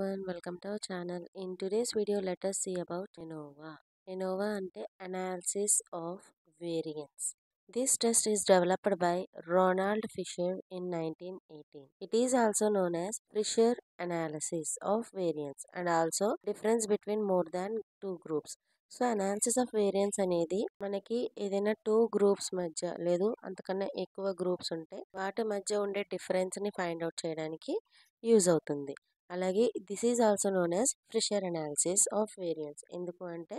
everyone, welcome to our channel. In today's video, let us see about ANOVA. ANOVA ante analysis of variance. This test is developed by Ronald Fisher in 1918. It is also known as Fisher analysis of variance and also difference between more than two groups. So analysis of variance అనేది మనకి ఏదైనా two groups మధ్య లేదు అంతకన్నా ఎక్కువ groups ఉంటే వాటి మధ్య ఉండే డిఫరెన్స్ని ఫైండ్ అవుట్ చేయడానికి యూజ్ అవుతుంది. అలాగే this is also known as Fisher analysis of variance. ఎందుకు అంటే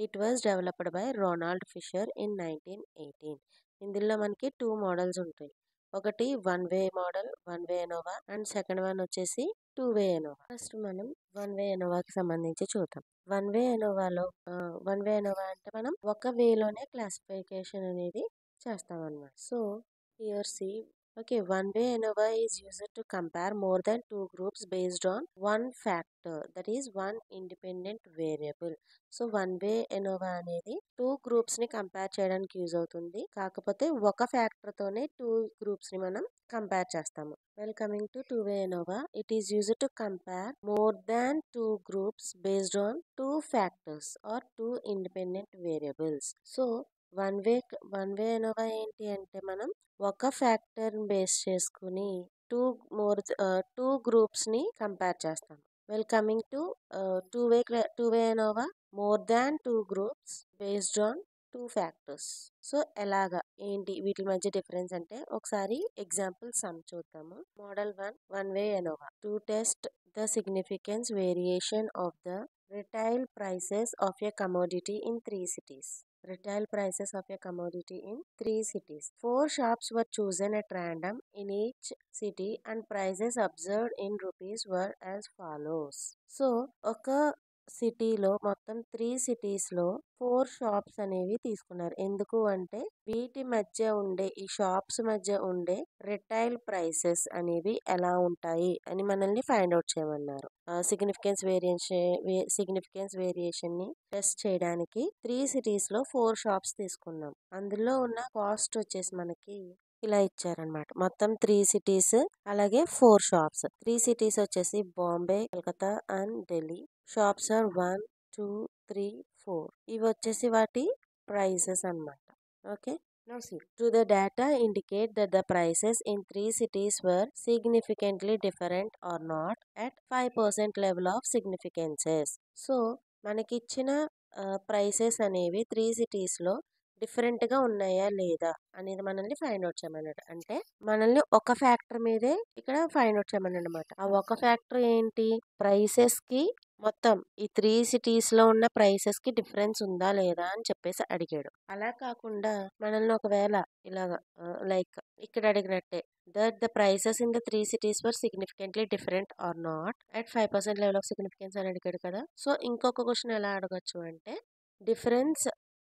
it was developed by Ronald Fisher in 1918. ఇందులో మనకి టూ మోడల్స్ ఉంటాయి. ఒకటి one way model, one way ANOVA, and second one వచ్చేసి టూ వే ఎనోవా. ఫస్ట్ మనం one way ఎనోవాకి సంబంధించి చూద్దాం. వన్ వే ఎనోవాలో వన్ వే ఎనోవా అంటే మనం ఒక వేలోనే క్లాసిఫికేషన్ అనేది చేస్తాం అన్నమాట. So here see okay, one way ANOVA is used to compare more than two groups based on one factor, that is one independent variable. So one way Innova అనేది two groups ని compare చేయడానికి use అవుతుంది. కాకపోతే ఒక factor తోనే two groups ని మనం compare చేస్తాము. Well coming to two way ANOVA, it is used to compare more than two groups based on two factors or two independent variables. So one way ANOVA ఏంటి అంటే మనం ఒక factor base చేసుకుని two groups ని compare చేస్తాం. Well coming to two way ANOVA, more than two groups based on two factors. So ఎలాగా ఏంటి వీటి మధ్య డిఫరెన్స్ అంటే ఒకసారి ఎగ్జాంపుల్ సమ్ చూద్దాము. Model one way Innova to test the significance variation of the retail prices of a commodity in three cities. Retail prices of a commodity in three cities. 4 shops were chosen at random in each city and prices observed in rupees were as follows. So, ఒక సిటీలో మొత్తం 3 సిటీస్లో 4 shops అనేవి తీసుకున్నారు. ఎందుకు అంటే వీటి మధ్య ఉండే ఈ షాప్స్ మధ్య ఉండే రిటైల్ ప్రైసెస్ అనేవి ఎలా ఉంటాయి అని మనల్ని ఫైండ్ అవుట్ చేయమన్నారు. సిగ్నిఫికెన్స్ వేరియేషన్ ని టెస్ట్ చేయడానికి 3 సిటీస్లో 4 షాప్స్ తీసుకున్నాం. అందులో ఉన్న కాస్ట్ వచ్చేసి మనకి ఇలా ఇచ్చారనమాట. మొత్తం 3 సిటీస్ అలాగే 4 షాప్స్. 3 సిటీస్ వచ్చేసి Bombay, Calcutta and Delhi. Shops are 1, 2, 3, 4. ఇవి వచ్చేసి వాటి ప్రైసెస్ అన్నమాట. Okay, now see. Do the data indicate that the prices in 3 cities were significantly different or not at 5% level of significances? So మనకిచ్చిన ప్రైసెస్ అనేవి 3 సిటీస్లో డిఫరెంట్గా ఉన్నాయా లేదా అనేది మనల్ని ఫైండ్ అవుట్ చేయమన్నాడు. అంటే మనల్ని ఒక ఫ్యాక్టర్ మీదే ఇక్కడ ఫైండ్ అవుట్ చేయమన్నాడు అనమాట. ఆ ఒక ఫ్యాక్టర్ ఏంటి? ప్రైసెస్కి మొత్తం ఈ 3 సిటీస్లో ఉన్న ప్రైసెస్కి డిఫరెన్స్ ఉందా లేదా అని చెప్పేసి అడిగాడు. అలా కాకుండా మనల్ని ఒకవేళ ఇలాగా లైక్ ఇక్కడ అడిగినట్టే that the prices in the 3 cities were significantly different or not at 5% level of significance అని అడిగాడు కదా. సో ఇంకొక క్వశ్చన్ ఎలా అడగచ్చు అంటే difference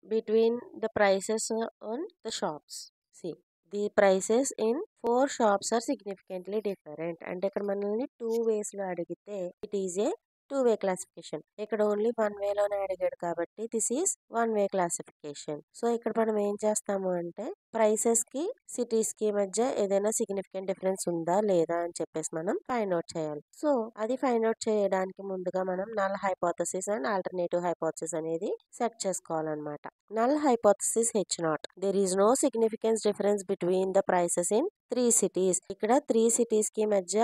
between the prices on the shops. See, the prices in 4 shops are significantly different. అంటే ఇక్కడ మనల్ని 2 ways లో అడిగితే it is a two-way classification. ఇక్కడ ఓన్లీ వన్ వేలోనే అడిగాడు కాబట్టి this is one way classification. So ఇక్కడ మనం ఏం చేస్తాము అంటే ప్రైసెస్ కి సిటీస్ కి మధ్య ఏదైనా సిగ్నిఫికెంట్ డిఫరెన్స్ ఉందా లేదా అని చెప్పేసి మనం ఫైండ్ అవుట్ చేయాలి. సో అది ఫైండ్ అవుట్ చేయడానికి ముందుగా మనం null hypothesis and alternative hypothesis అనేది సెట్ చేసుకోవాలన్నమాట. Null hypothesis H0. There is no significance difference between the prices in 3 cities. ఇక్కడ 3 cities కి మధ్య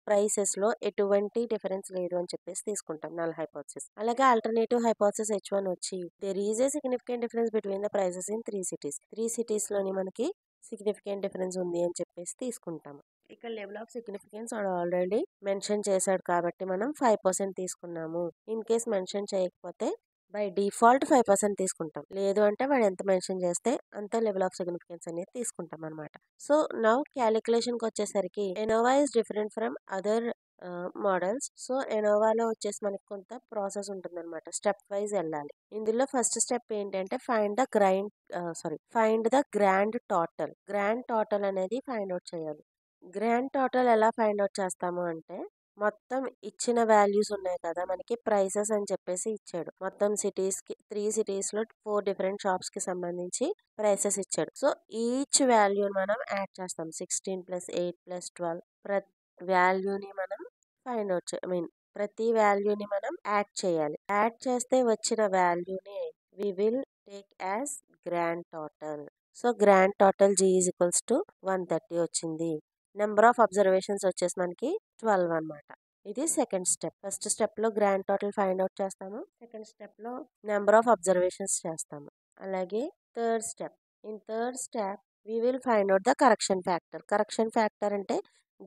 ప్రైసెస్ లో ఎటువంటి డిఫరెన్స్ లేదు అని చెప్పేసి తీసుకుంటాం నల్ హైపోథసిస్. అలాగే ఆల్టర్నేటివ్ హైపోథసిస్ H1 వచ్చి there is a significant difference between the prices in 3 cities. 3 cities లోని మనకి సిగ్నిఫికెంట్ డిఫరెన్స్ ఉంది అని చెప్పేసి తీసుకుంటాము. ఇక్కడ level of significance already mention చేశాడు కాబట్టి మనం 5% తీసుకున్నాము. ఇన్ కేస్ మెన్షన్ చేయకపోతే బై డిఫాల్ట్ 5% తీసుకుంటాం. లేదు అంటే వాడు ఎంత మెన్షన్ చేస్తే అంత లెవెల్ ఆఫ్ సిగ్నిఫికెన్స్ అనేది తీసుకుంటాం అనమాట. సో నౌ క్యాలిక్యులేషన్కి వచ్చేసరికి ANOVA is different from other models. So ఎనోవాలో వచ్చేసి మనకి కొంత ప్రాసెస్ ఉంటుందన్నమాట. స్టెప్ వైజ్ వెళ్ళాలి. ఇందులో ఫస్ట్ స్టెప్ ఏంటంటే find the grand total. Grand total అనేది ఫైండ్ అవుట్ చేయాలి. గ్రాండ్ టోటల్ ఎలా ఫైండ్ అవుట్ చేస్తాము అంటే మొత్తం ఇచ్చిన వాల్యూస్ ఉన్నాయి కదా మనకి ప్రైసెస్ అని చెప్పేసి ఇచ్చాడు. మొత్తం 3 సిటీస్లో 4 డిఫరెంట్ షాప్స్కి సంబంధించి ప్రైసెస్ ఇచ్చాడు. సో ఈచ్ వాల్యూని మనం యాడ్ చేస్తాం. 16 + 8 + 12 ప్రతి వాల్యూని మనం ఫైండ్ అవుట్ ప్రతి వాల్యూని మనం యాడ్ చేయాలి. యాడ్ చేస్తే వచ్చిన వాల్యూని we will take as grand total. So grand total G is equals to 130 వచ్చింది. నెంబర్ ఆఫ్ అబ్జర్వేషన్స్ వచ్చేసి మనకి 12 అన్నమాట. ఇది సెకండ్ స్టెప్. ఫస్ట్ స్టెప్ లో గ్రాండ్ టోటల్ ఫైండ్ అవుట్ చేస్తాము. సెకండ్ స్టెప్ లో నెంబర్ ఆఫ్ అబ్జర్వేషన్స్ చేస్తాము. అలాగే third step. In third step we will find out the correction factor. Correction factor అంటే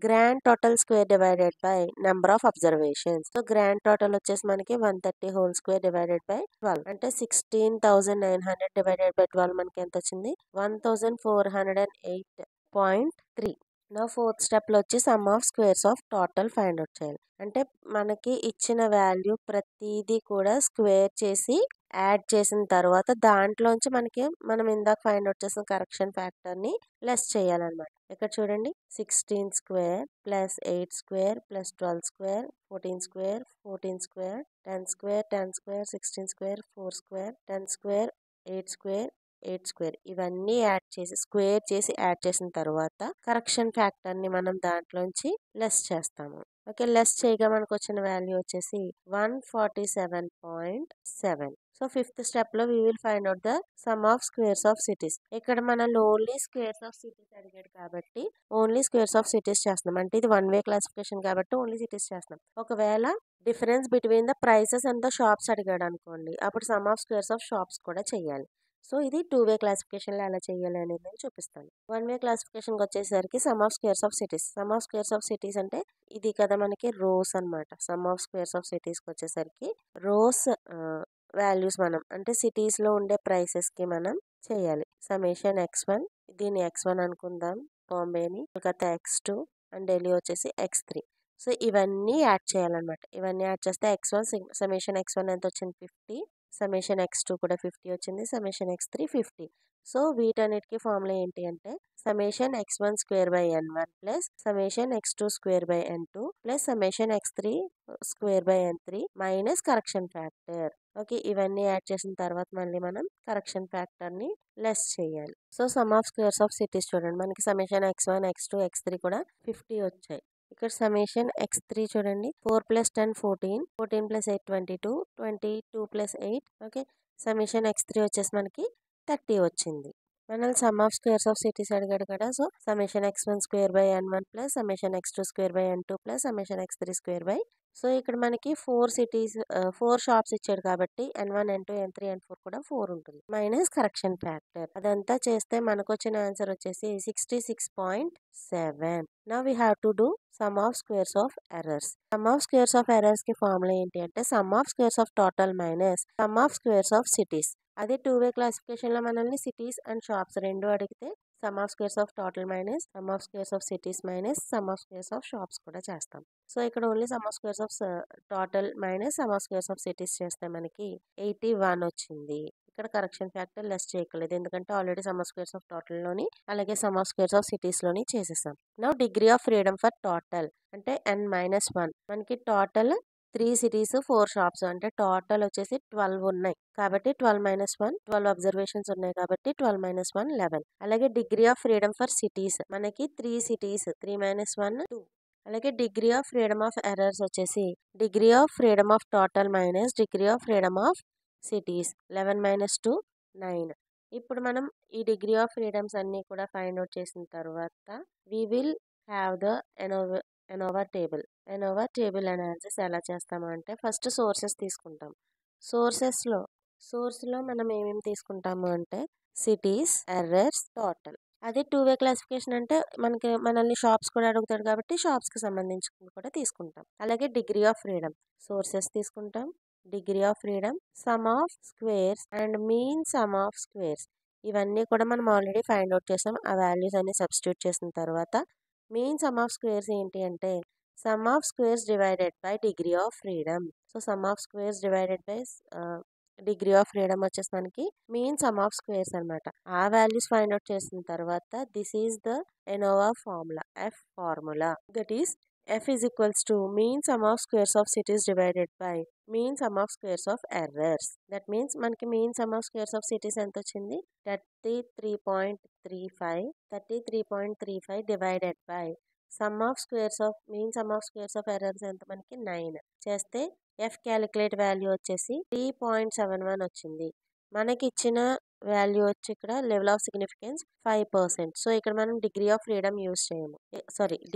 grand total square divided by number of observations. So grand total వచ్చేసి మనకి 130 whole square divided by 12 అంటే 16,900 divided by 12 మనకి ఎంత వచ్చింది? 1408.3. నా fourth step లో వచ్చి sum of squares of total find out చేయాలి. అంటే మనకి ఇచ్చిన వాల్యూ ప్రతిదీ కూడా స్క్వేర్ చేసి యాడ్ చేసిన తర్వాత దాంట్లోంచి మనకి మనం ఇందాక ఫైండ్ అవుట్ చేసిన కరెక్షన్ ఫ్యాక్టర్ ని లెస్ చేయాలన్నమాట. ఇక్కడ చూడండి 16 square plus 8 square plus 12 square 14 square 14 square 10 square 10 square 16 square 4 square 10 square 8 square 8 square ఇవన్నీ యాడ్ చేసి స్క్వేర్ చేసి యాడ్ చేసిన తర్వాత కరెక్షన్ ఫ్యాక్టర్ ని మనం దాంట్లోంచి లెస్ చేస్తాము. ఓకే, లెస్ చేయగా మనకు వచ్చిన వాల్యూ వచ్చేసి 147.7. సో ఫిఫ్త్ స్టెప్ లో we will find out the sum of squares of cities. ఇక్కడ మనం ఓన్లీ స్క్వేర్స్ ఆఫ్ సిటీస్ అడిగాడు కాబట్టి ఓన్లీ స్క్వేర్స్ ఆఫ్ సిటీస్ చేస్తున్నాం. అంటే ఇది 1 వే క్లాసిఫికేషన్ కాబట్టి ఓన్లీ సిటీస్ చేస్తున్నాం. ఒకవేళ difference between the prices and the shops అడిగాడు అనుకోండి, అప్పుడు some of squares of shops కూడా చేయాలి. సో ఇది 2 వే క్లాసిఫికేషన్ లో ఎలా చేయాలి అనేది నేను చూపిస్తాను. 1 వే క్లాసిఫికేషన్ వచ్చేసరికి some of squares of cities. Some of squares of cities అంటే ఇది కదా మనకి రోస్ అన్నమాట. Some of squares of cities కి వచ్చేసరికి రోస్ వాల్యూస్ మనం అంటే సిటీస్ లో ఉండే ప్రైసెస్ కి మనం చేయాలి. సಮೇషన్ x1 దీన్ని x1 అనుకుందాం, బాంబేని, కలకత్తా x2 అండ్ ఢిల్లీ వచ్చేసి x3. సో ఇవన్నీ యాడ్ చేయాలన్నమాట. ఇవన్నీ యాడ్ చేస్తే x1 సಮೇషన్ x1 ఎంత వచ్చింది? 50. సಮೇషన్ x2 కూడా 50 వచ్చింది. సಮೇషన్ x3 50. సో వీటన్నిటికీ ఫార్ములా ఏంటి అంటే summation x1 square by n1 plus summation x2 square by n2 plus summation x3 square by n3 minus correction factor. Okay, ఇవన్నీ యాడ్ చేసిన తర్వాత మళ్ళీ మనం కరెక్షన్ ఫ్యాక్టర్ ని లెస్ చేయాలి. So sum of squares of cities చూడండి, మనకి సಮೇషన్ x1 x2 x3 కూడా 50 వచ్చాయి. ఇక్కడ సಮೇషన్ x3 చూడండి 4 + 10 14 14 + 8 22 22 + 8. ఓకే, సಮೇషన్ x3 వచ్చేసి మనకి 30 వచ్చింది. మనల్ని sum of squares of cities అడిగాడు కదా. So summation x1 square by n1 plus summation x2 square by n2 plus summation x3 square by. So ఇక్కడ మనకి 4 షాప్స్ ఇచ్చాడు కాబట్టి n1 n2 n3 n4 కూడా 4 ఉంటుంది మైనస్ కరెక్షన్ ఫ్యాక్టర్. అదంతా చేస్తే మనకు వచ్చిన ఆన్సర్ వచ్చేసి 66.7. Now we have to do some of squares of errors. Some of squares of errors కి ఫార్ములా ఏంటి అంటే some of squares of total minus sum of squares of cities. అదే 2 వే classification లో మనల్ని సిటీస్ అండ్ షాప్స్ రెండు అడిగితే some of squares of total minus sum of squares of cities minus sum of squares of shops కూడా చేస్తాం. So ఇక్కడ only some of squares of total minus sum of squares of cities చేస్తే మనకి 81 వచ్చింది. ఇక్కడ correction factor less చేయకలేదు ఎందుకంటే already some of squares of total లోని అలాగే sum of squares of cities లోని చేసేసాం. Now degree of freedom for total అంటే n-1. మనకి టోటల్ 3 సిటీస్ 4 షాప్స్ అంటే టోటల్ వచ్చేసి 12 ఉన్నాయి కాబట్టి 12 - 1 12 అబ్జర్వేషన్స్ ఉన్నాయి కాబట్టి 12 - 1 11. అలాగే degree of freedom for cities మనకి 3 సిటీస్ 3 - 1 2. అలాగే degree of freedom of errors వచ్చేసి degree of freedom of total minus degree of freedom of cities 11 - 2 9. ఇప్పుడు మనం ఈ డిగ్రీ ఆఫ్ ఫ్రీడమ్స్ అన్ని కూడా ఫైండ్ అవుట్ చేసిన తర్వాత we will have the ANOVA table. ANOVA table analysis ఎలా చేస్తాము అంటే ఫస్ట్ సోర్సెస్ తీసుకుంటాం. సోర్స్లో మనం ఏమేమి తీసుకుంటాము అంటే సిటీస్, ఎర్రర్స్, టోటల్. అదే 2 వే క్లాసిఫికేషన్ అంటే మనల్ని షాప్స్ కూడా అడుగుతాడు కాబట్టి షాప్స్కి సంబంధించి కూడా తీసుకుంటాం. అలాగే డిగ్రీ ఆఫ్ ఫ్రీడమ్ సోర్సెస్ తీసుకుంటాం, degree of freedom, some of squares and mean some of squares. ఇవన్నీ కూడా మనం ఆల్రెడీ ఫైండ్ అవుట్ చేసాం. ఆ వాల్యూస్ అన్ని సబ్స్టిట్యూట్ చేసిన తర్వాత మీన్ సమ్ ఆఫ్ స్క్వేర్స్ ఏంటి అంటే some of squares divided by degree of freedom. So sum of squares divided by degree of freedom వచ్చేసి మనకి మీన్ సమ్ ఆఫ్ స్క్వేర్స్ అనమాట. ఆ వాల్యూస్ ఫైండ్ అవుట్ చేసిన తర్వాత this is the Innova formula, F formula. That is F is equals to mean sum of squares of cities divided by mean sum of squares of errors. That means మనకి mean sum of squares of cities ఎంత వచ్చింది? 33.35 divided by some of squares of errors ఎంత మనకి 9 చేస్తే F calculate value వచ్చేసి 3.71 వచ్చింది. మనకి ఇచ్చిన వాల్యూ వచ్చి ఇక్కడ లెవెల్ ఆఫ్ సిగ్నిఫికెన్స్ 5%. సో ఇక్కడ మనం డిగ్రీ ఆఫ్ ఫ్రీడమ్ యూజ్ చేయము.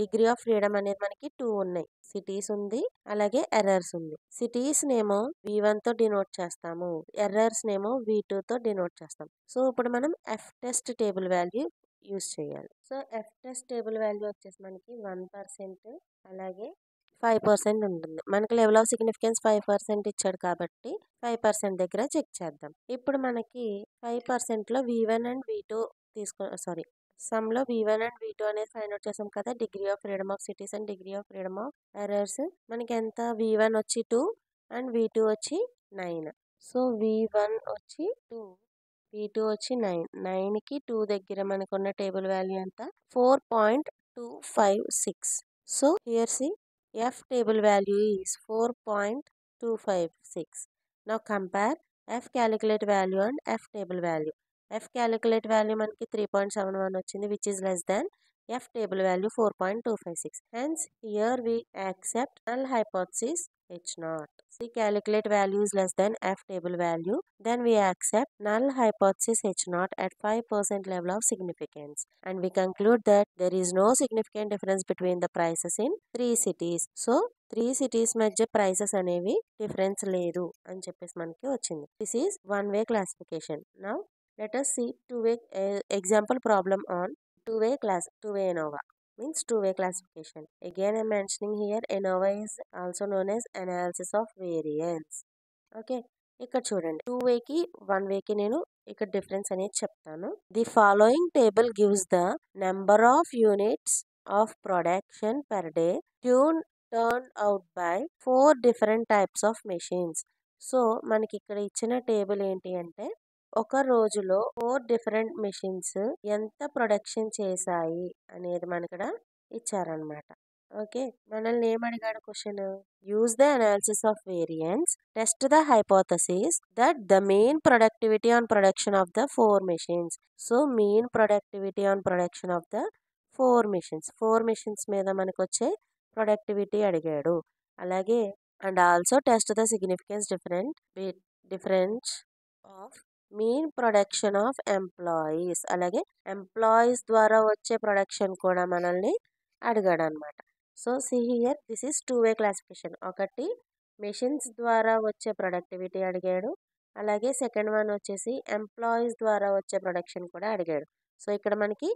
డిగ్రీ ఆఫ్ ఫ్రీడమ్ అనేది మనకి 2 ఉన్నాయి. సిటీస్ ఉంది, అలాగే ఎర్రర్స్ ఉంది. సిటీస్ నేమో V1 తో డినోట్ చేస్తాము, ఎర్రర్స్ నేమో V2 తో డినోట్ చేస్తాం. సో ఇప్పుడు మనం F test table value use చేయాలి. So F test table value వచ్చేసి మనకి 1%, అలాగే 5% ఉంటుంది. మనకి లెవెల్ ఆఫ్ సిగ్నిఫికెన్స్ 5% ఇచ్చాడు కాబట్టి 5% దగ్గర చెక్ చేద్దాం. ఇప్పుడు మనకి 5%లో V1 and V2 సమ్లో V1 and V2 అనేది ఫైండ్ అవుట్ చేసాం కదా. Degree of freedom of cities and degree of freedom of errors మనకి ఎంత, V1 వచ్చి 2 అండ్ V2 వచ్చి 9. సో V1 వచ్చి 2, V2 వచ్చి 9. 9కి 2 దగ్గర మనకున్న టేబుల్ వాల్యూ ఎంత, 4.256. So here see F table value is 4.256. Now compare F calculate value and F table value. F calculate value మనకి 3.71 వచ్చింది, which is less than F table value 4.256. Hence here we accept null hypothesis H0. C calculate value is less than F table value. Then we accept null hypothesis H0 at 5% level of significance. And we conclude that there is no significant difference between the prices in 3 cities. So 3 cities మధ్య prices అనేవి difference లేదు అని చెప్పేసి మనకి వచ్చింది. This is one way classification. Now let us see two-way example problem on two-way ANOVA. Means two-way classification. Again I am mentioning here ANOVA is also known as analysis of variance. Okay, ఇక్కడ చూడండి, 2-way కి 1-way కి నేను ఇక్కడ difference అనేది చెప్తాను. The following table gives the number of units of production per day turned out by 4 different types of machines. So మనకి ఇక్కడ ఇచ్చిన టేబుల్ ఏంటి అంటే, ఒక రోజులో 4 డిఫరెంట్ మెషిన్స్ ఎంత ప్రొడక్షన్ చేశాయి అనేది మనకి ఇక్కడ ఇచ్చారనమాట. ఓకే, మనల్ని ఏమడిగాడు question, use the analysis of variance, test the hypothesis that the main productivity on production of the 4 machines. So main productivity on production of the 4 machines మీద మనకు వచ్చే ప్రొడక్టివిటీ అడిగాడు. అలాగే and also test the significance difference of mean production of employees, అలాగే employees ద్వారా వచ్చే production కూడా మనల్ని అడిగాడు అనమాట. So see here this is two way classification. ఒకటి మెషిన్స్ ద్వారా వచ్చే ప్రొడక్టివిటీ అడిగాడు, అలాగే సెకండ్ వన్ వచ్చేసి ఎంప్లాయీస్ ద్వారా వచ్చే ప్రొడక్షన్ కూడా అడిగాడు. సో ఇక్కడ మనకి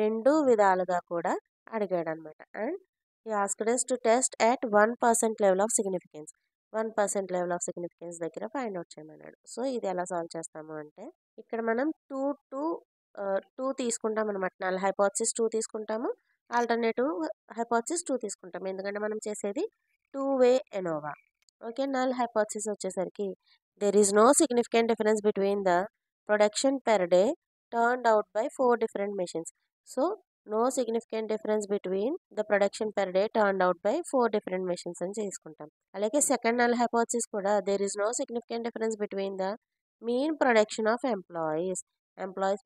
2 విధాలుగా కూడా అడిగాడు అనమాట. And he asked us to test at 1% level of significance. 1% level of significance దగ్గర ఫైండ్ అవుట్ చేయమన్నాడు. సో ఇది ఎలా సాల్వ్ చేస్తాము అంటే, ఇక్కడ మనం 2 తీసుకుంటాం అనమాట. నల్ హైపోథసిస్ 2 తీసుకుంటాము, ఆల్టర్నేటివ్ హైపోథసిస్ 2 తీసుకుంటాము, ఎందుకంటే మనం చేసేది 2-way ANOVA. Okay, null hypothesis వచ్చేసరికి there is no significant difference between the production per day turned out by 4 different machines. So no significant difference between the production per day turned out by 4 different machines అని చేసుకుంటాం. అలాగే second null hypothesis కూడా there is no significant difference between the mean production of employees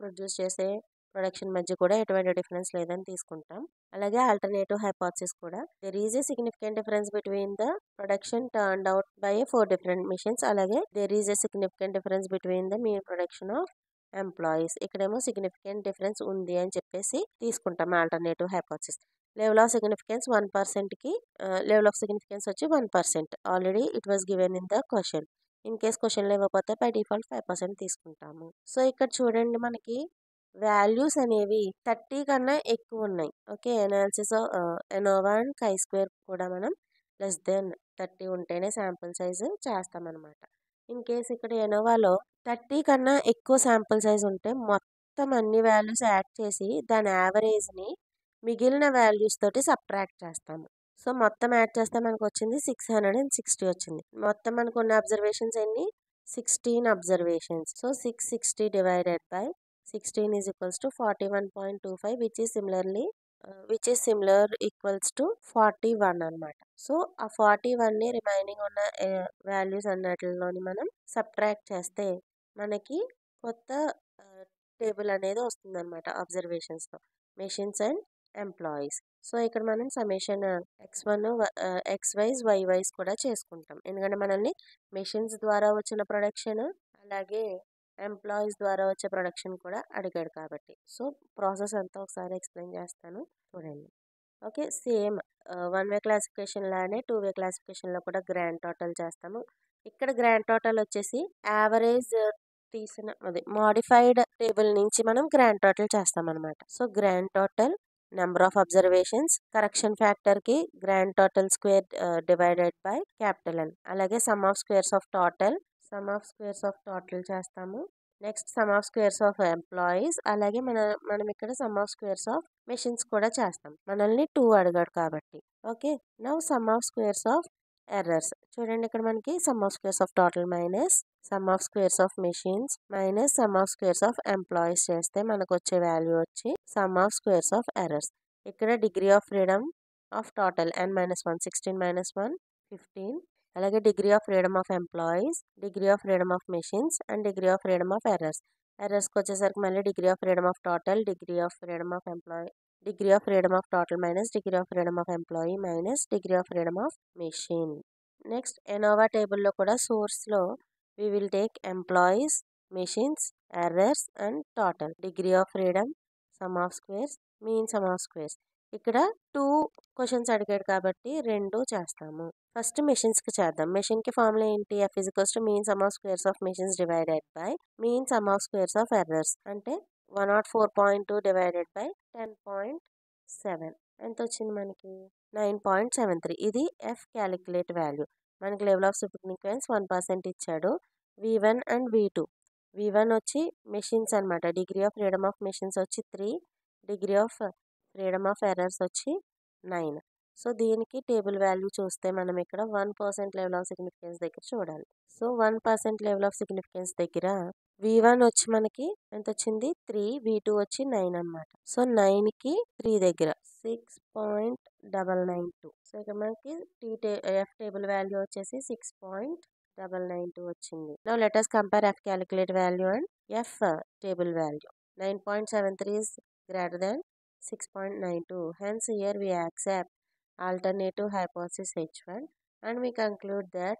produce చేసే production మధ్య కూడా ఎటువంటి difference లేదని తీసుకుంటాం. అలాగే ఆల్టర్నేటివ్ హైపోథసిస్ కూడా there is a significant difference between the production turned out by 4 different machines, అలాగే there is a significant difference between the mean production of employees, ఇక్కడేమో సిగ్నిఫికెంట్ డిఫరెన్స్ ఉంది అని చెప్పేసి తీసుకుంటాం alternative hypothesis. Level of significance 1%కి level of significance వచ్చి 1%. Already it was given in the question. In case క్వశ్చన్లో ఇవ్వకపోతే బై డిఫాల్ట్ 5% తీసుకుంటాము. సో ఇక్కడ చూడండి, మనకి వాల్యూస్ అనేవి 30 కన్నా ఎక్కువ ఉన్నాయి. Okay, analysis ANOVA and chi-square కూడా మనం లెస్ దెన్ 30 ఉంటేనే శాంపుల్ సైజు చేస్తామన్నమాట. ఇన్ కేస్ ఇక్కడ ANOVAలో 30 కన్నా ఎక్కువ శాంపుల్ సైజ్ ఉంటే మొత్తం అన్ని వాల్యూస్ యాడ్ చేసి దాని యావరేజ్ని మిగిలిన వాల్యూస్ తోటి సబ్ట్రాక్ట్ చేస్తాము. సో మొత్తం యాడ్ చేస్తే మనకు వచ్చింది 660 వచ్చింది. మొత్తం మనకు ఉన్న అబ్జర్వేషన్స్ ఎన్ని, 16 observations. So 660 divided by 16 is equals to 41.25, which is similar equals to 41 అన్నమాట. సో ఆ 41ని రిమైనింగ్ ఉన్న వాల్యూస్ అన్నిటిలోని మనం సబ్ట్రాక్ట్ చేస్తే మనకి కొత్త టేబుల్ అనేది వస్తుంది అనమాట అబ్జర్వేషన్స్తో. Machines and employees. సో ఇక్కడ మనం summation x1 x wise y wise కూడా చేసుకుంటాం. ఎందుకంటే మనల్ని మెషిన్స్ ద్వారా వచ్చిన ప్రొడక్షన్ అలాగే ఎంప్లాయీస్ ద్వారా వచ్చే ప్రొడక్షన్ కూడా అడిగాడు కాబట్టి. సో ప్రాసెస్ అంతా ఒకసారి ఎక్స్ప్లెయిన్ చేస్తాను చూడండి. ఓకే, సేమ్ 1 వే క్లాసిఫికేషన్ లానే 2 వే క్లాసిఫికేషన్లో కూడా గ్రాండ్ టోటల్ చేస్తాము. ఇక్కడ గ్రాండ్ టోటల్ వచ్చేసి యావరేజ్ తీసిన అదే మోడిఫైడ్ టేబుల్ నుంచి మనం గ్రాండ్ టోటల్ చేస్తాం అనమాట. So grand total number of observations correction factor కి grand total square divided by capital N. అలాగే sum of squares of total చేస్తాము. Next sum of squares of employees అలాగే మనం ఇక్కడ sum of squares of machines కూడా చేస్తాం. మనల్ని 2 అడిగాడు కాబట్టి. Okay, now sum of squares of errors. చూడండి ఇక్కడ మనకి sum of squares of total minus sum of squares of machines minus sum of squares of employees చేస్తే మనకు వచ్చే వాల్యూ వచ్చి sum of squares of errors. ఇక్కడ degree of freedom of total n-1 16 - 1 15. అలాగే degree of freedom of employees degree of freedom of machines and degree of freedom of ఎర్రర్స్కి వచ్చేసరికి మళ్ళీ degree of freedom of total degree of freedom of employee degree of freedom of total minus degree of freedom of employee minus degree of freedom of machine. Next Innova టేబుల్లో కూడా సోర్స్లో we will take employees, machines, errors and total. Degree of freedom, sum of squares, mean sum of squares. ఇక్కడ 2 questions అడిగాడు కాబట్టి 2 చేస్తాము. First మెషిన్స్కి చేద్దాం. మెషిన్కి formula ఏంటి? F = mean some of squares of machines divided by mean some of squares of errors. అంటే 104.2 divided by 10.7 ఎంత వచ్చింది మనకి? 9.73. ఇది F క్యాలిక్యులేట్ వాల్యూ. మనకి లెవెల్ ఆఫ్ సిగ్నిఫికెన్స్ 1% ఇచ్చాడు. V1 and V2. V1 వచ్చి మెషిన్స్ అనమాట. Degree of freedom of machines వచ్చి 3, degree of freedom of errors వచ్చి 9. సో దీనికి టేబుల్ వాల్యూ చూస్తే మనం ఇక్కడ 1% లెవెల్ ఆఫ్ సిగ్నిఫికెన్స్ దగ్గర చూడాలి. సో 1% లెవెల్ ఆఫ్ సిగ్నిఫికెన్స్ దగ్గర V1 వచ్చి మనకి ఎంత వచ్చింది? 3, V2 వచ్చి 9 అనమాట. సో 9కి 3 దగ్గర 6.992. సో ఇక్కడ మనకి ఎఫ్ టేబుల్ వాల్యూ వచ్చేసి 6.992 వచ్చింది. Now let us compare F calculate value and F table value. 9.73 is greater than 6.92. Hence here we accept alternative hypothesis H1 and we conclude that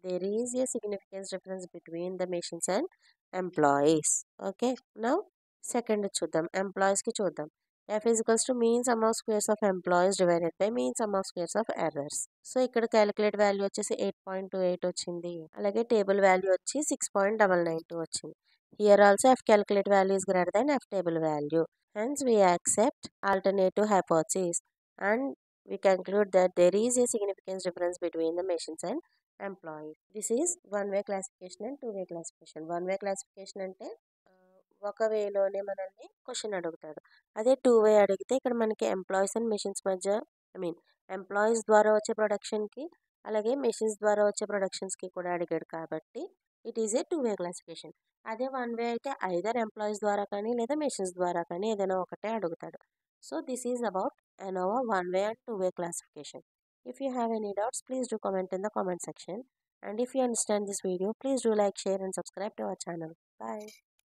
there is a significance difference between the machines and employees. Okay, now second చూద్దాం. ఎంప్లాయీస్కి చూద్దాం. F = mean sum of squares of employees divided by mean sum of squares of errors. So ఇక్కడ calculate value వచ్చేసి 8.28 వచ్చింది. అలాగే table value వచ్చి 6.992 వచ్చింది. Here also F calculate value is greater than F table value. Hence we accept alternative hypothesis and we conclude that there is a significance difference between the machines and employees. This is one way classification and two way classification. One way classification అంటే ఒక వేలోనే మనల్ని question అడుగుతాడు. అదే 2 వే అడిగితే ఇక్కడ మనకి employees and machines మధ్య employees ద్వారా వచ్చే ప్రొడక్షన్కి అలాగే మెషిన్స్ ద్వారా వచ్చే ప్రొడక్షన్స్కి కూడా అడిగాడు కాబట్టి it is a 2 way classification. అదే 1 వే అయితే ఐదర్ ఎంప్లాయీస్ ద్వారా కానీ లేదా మెషిన్స్ ద్వారా కానీ ఏదైనా ఒకటే అడుగుతాడు. So this is about ANOVA 1 way and 2 way classification. If you have any doubts, please do comment in the comment section. And if you understand this video, please do like, share and subscribe to our channel. Bye.